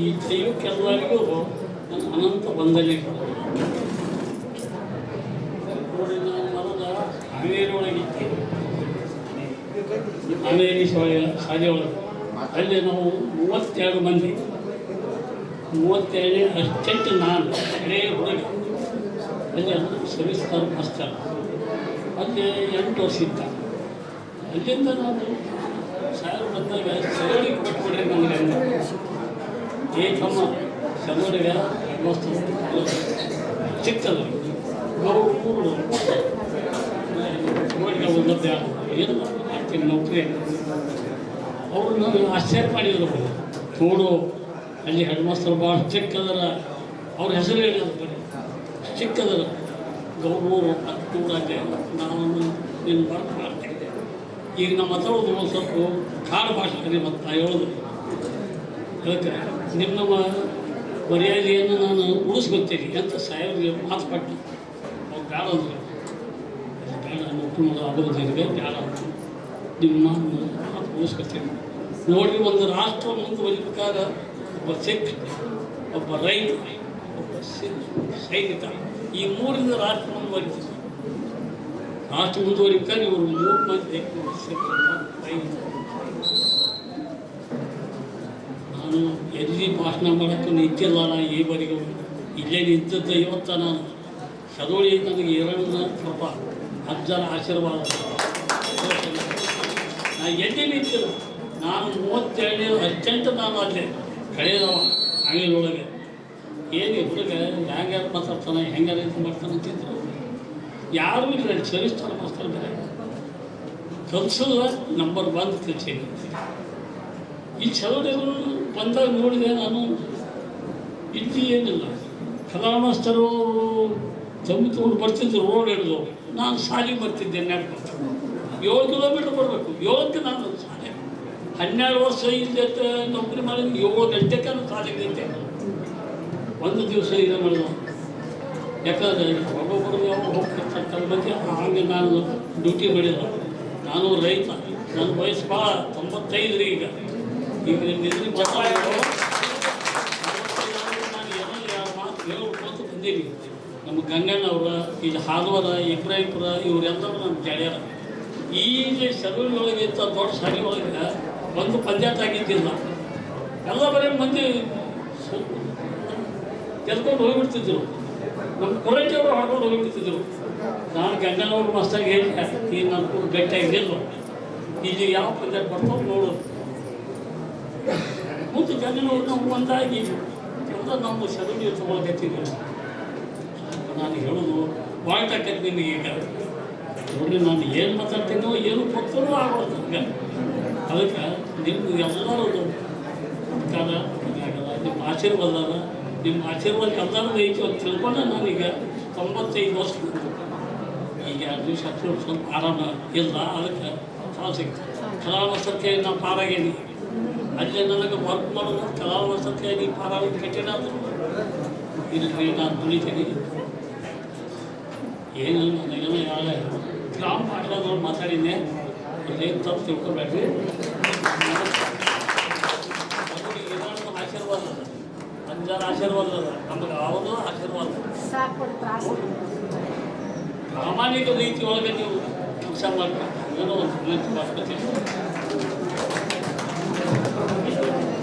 ಈ ದೈವಕ್ಕೆಲ್ಲರಿಗೂ ಅನಂತ ವಂದನೆಗಳು. ನೋಡಿ, ನಾನು ಮರದ ಹಾವೇರಿಯೊಳಗಿದ್ದೆ, ಹಾವೇರಿ ಶಾಲೆ ಒಳಗೆ. ಅಲ್ಲಿ ನಾವು 32 ಮಂದಿ, 32 ಅಷ್ಟೆಂಟು ನಾನು ಹಳೆಯ ಹುಡುಗ. ಅಲ್ಲಿ ಸವಿಸ್ತಾರ ಮಾಸ್ತರ್ ಅಲ್ಲಿ 8 ವರ್ಷ ಇದ್ದ. ಅಲ್ಲಿಂದ ನಾನು ಸಾರು ಬಂದಾಗ ಸರಳಿ ಕೊಟ್ಬಿಡ್ರಿ ನನಗೆ ಏಕಮ್ಮ ಸರೋಡಿಗೆ ಮಸ್ತು ಸಿಗ್ತದೆ. ಊರು ಓಡಿಗೆ ಒಂದದ್ದೇ ಏನು ಮಾಡ್ತೀನಿ ನೌಕರಿ. ಅವರು ನನಗೆ ಆಶ್ಚರ್ಯ ಮಾಡಿದರು. ನೋಡು, ಅಲ್ಲಿ ಹೆಡ್ ಮಾಸ್ತರ್ ಭಾಳ ಚಿಕ್ಕದರ, ಅವ್ರ ಹೆಸರು ಹೇಳಿದ್ರು ಬರೀ ಚಿಕ್ಕದರ ಗೌರೂರು ಅತ್ತೂರಾಗೆ ನಾನು ನಿನ್ನ ಬರ್ತು ಮಾಡ್ತೇನೆ. ಈಗ ನಮ್ಮ ಮಾತಾಡೋದು ಒಂದು ಸ್ವಲ್ಪ ಕಾಡು ಭಾಷೆ ಮತ್ತು ಹೇಳೋದು. ಅದಕ್ಕೆ ನಿಮ್ಮ ಮರ್ಯಾದೆಯನ್ನು ನಾನು ಉಳಿಸ್ಕೊತೀನಿ ಅಂತ ಸಾಹೇಬ್ರಿಗೆ ಮಾತು ಪಟ್ಟು ಅವ್ರು ಬೇಡ ಅಂದರು. ಬೇಡ ಒಪ್ಪುವುದು ಆಗೋದಿರಿಗೆ ಬೇಡ ಅಂತ ನಿಮ್ಮ ಮಾತು ಉಳಿಸ್ಕೊತೀನಿ. ನೋಡಿ, ಒಂದು ರಾಷ್ಟ್ರ ಮುಂದುವರಿಬೇಕಾದ ಒಬ್ಬ ಸಿಖ್, ಒಬ್ಬ ರೈತ, ಒಬ್ಬ ಸೈನಿಕ, ಈ ಮೂರಿಂದ ರಾಷ್ಟ್ರ ಮುಂದುವರಿತೀವಿ. ರಾಷ್ಟ್ರ ಮುಂದುವರಿಬೇಕಾದ್ರೆ ಇವರು 3 ಮಂದಿ ಸಿಖ್ ರೈತ. ನಾನು ಎಲ್ಲಿ ಭಾಷಣ ಮಾಡೋಕ್ಕೂ ನಿಂತಿಲ್ಲ. ನಾನು ಈವರೆಗೂ ಇಲ್ಲೇ ನಿಂತದ್ದು. ಇವತ್ತು ನಾನು ಸದೋಳಿ ನನಗೆ ಎರಡನ್ನ ಸ್ವಲ್ಪ ಅಜ್ಜನ ಆಶೀರ್ವಾದ. ನಾನು ಎಲ್ಲಿ ನಿಂತಿಲ್ಲ. ನಾನು 37 ಅತ್ಯಂತ ನಾನು ಅಲ್ಲೇ ಕಳೆದವ ಅಂಗಡಿಯೊಳಗೆ. ಏನು ಹುಡುಗ ಹ್ಯಾಂಗಾರು ಮಾತಾಡ್ತಾನೆ, ಹೆಂಗಾರು ಇದು ಮಾಡ್ತಾನೆ ಅಂತಿದ್ರು. ಯಾರೂ ಇಲ್ಲ. ಸರಿಸ್ತಾನೆ ಮಾಸ್ತರ್ ಬೇರೆ ಕಲಿಸೋದ ನಂಬರ್ 1 ಕಲಿಸಿ. ಈ ಚಲೋಡಿಗಳು ಬಂದಾಗ ನೋಡಿದೆ ನಾನು. ಇಲ್ಲಿ ಏನಿಲ್ಲ, ಕಲಾ ಮಾಸ್ತರು ತಮ್ಮಿ ತೊಗೊಂಡು ಬರ್ತಿದ್ರು, ರೋಡ್ ಹಿಡಿದು. ನಾನು ಶಾಲೆಗೆ ಬರ್ತಿದ್ದೆ, ನಡ್ಕೊಳ್ತೀನಿ. 7 ಕಿಲೋಮೀಟ್ರ್ ಬರಬೇಕು. 7ಕ್ಕೆ ನಾನು ಶಾಲೆ 12 ವರ್ಷ ಇಲ್ಲಿ ನೌಕರಿ ಮಾಡಿದ್ದು. 7 ಗಂಟೆಗೆ ನಾನು ಶಾಲೆಗೆ ಇದ್ದೆ. ಒಂದು ದಿವಸ ಇದು ಮಾಡಿದ. ಯಾಕಂದರೆ ಒಬ್ಬೊಬ್ಬರು ಹೋಗ್ತಿರ್ತಾರೆ ಬಗ್ಗೆ ಹಾಗೆ ನಾನು ಡ್ಯೂಟಿ ಮಾಡಿಲ್ಲ. ನಾನು ರೈತ. ನನ್ನ ವಯಸ್ಸು ಭಾಳ 95 ರೀ. ಈಗ ನಿದ್ರೆ ನಾನು ಎಲ್ಲ ಮಾತು ಹೇಳ್ಕೊತ ಬಂದೀನಿ. ನಮ್ಮ ಗಂಗಣ್ಣವ್ರ, ಈಗ ಹಾಲ್ವರ, ಇಬ್ರಾಹಿಂಪುರ, ಇವರೆಲ್ಲರೂ ನಮ್ಮ ಗೆಳೆಯರ. ಈಗ ಸಲೂರಿನೊಳಗೆ ಇಂಥ ದೊಡ್ಡ ಶಾಲೆ ಒಳಗೆ ಒಂದು ಪಂಚಾಯತ್ ಆಗಿದ್ದಿಲ್ಲ. ಎಲ್ಲ ಬರೀ ಮಂದಿ ಕೆಲ್ಕೊಂಡು ಹೋಗಿಬಿಡ್ತಿದ್ರು. ನಮ್ಮ ಕೊರಟಿಯವರು ಹಾಕೊಂಡು ಹೋಗಿಬಿಡ್ತಿದ್ರು. ನಾನು ಗಂಗಣ್ಣವ್ರು ಮಸ್ತಾಗಿ ಹೇಳಿದೆ, ಈಗ ನಾನು ಕೂಡ ಗಟ್ಟಿಯಾಗಿಲ್ಲ. ಈಗ ಯಾವ ಪಂಚಾಯತ್ ಬರ್ತಾವೆ ನೋಡೋದು. ಮುಂದೆ ಗಂಗನವ್ರು ನಾವು ಒಂದಾಗಿ ಎಲ್ಲ ನಾವು ಸರಳಿ ತೊಗೊಳಕತ್ತಿದ್ದೀವಿ. ನಾನು ಹೇಳೋದು ವಾಯ್ಟಾಕೈತೆ ನಿಮಗೆ. ಈಗ ನೋಡಿ, ನಾನು ಏನು ಮಾತಾಡ್ತೀನೋ ಏನು ಗೊತ್ತೂ ಆಗೋದು ನನಗೆ. ಅದಕ್ಕೆ ನಿಮ್ಗೆ ಎಲ್ಲರೂ ಕಾಲ ಆಗಲ್ಲ. ನಿಮ್ಮ ಆಶೀರ್ವಾದ ಅದ. ನಿಮ್ಮ ಆಶೀರ್ವಾದ ಎಲ್ಲರೂ ಐತಿ ಅಂತ ತಿಳ್ಕೊಂಡೆ ನಾನೀಗ 95 ವರ್ಷ. ಈಗ 2 ದಿವಸ ಸ್ವಲ್ಪ ಆರಾಮ ಇಲ್ಲ. ಅದಕ್ಕೆ ಸಾವು ಸಿಗ್ತದೆ. ಕಲಾವಸಕ್ಕೆ ನಾವು ಪಾರಾಗೇನಿ. ಅಲ್ಲೇ ನನಗೆ ವರ್ಕ್ ಮಾಡೋದು ಕಲಾವಸಕ್ಕೆ ನೀವು ಪಾರಾಗಿ ಕಟ್ಟಿಡ ಇಲ್ಲಿ ನಾನು ದುಡಿತೀನಿ. ಏನು ನನಗೇನೋ ಯಾಳೆ ಗ್ರಾಮ ಪಾಠದವ್ರು ಮಾತಾಡಿದ್ದೆ. ಅದೇನು ತಪ್ಪು ತಿಳ್ಕೊಬೇಡ್ರಿ. ಆಶೀರ್ವಾದ ಅದ, 5 ಆಶೀರ್ವಾದ ಅದ. ನಮಗೆ ಯಾವುದೋ ಆಶೀರ್ವಾದ. ಪ್ರಾಮಾಣಿಕ ರೀತಿ ಒಳಗೆ ನೀವು ಕೆಲಸ ಮಾಡ್ಬೇಕು. ಏನೋ ಒಂದು ಮಾಡ್ಕೊತೀವಿ.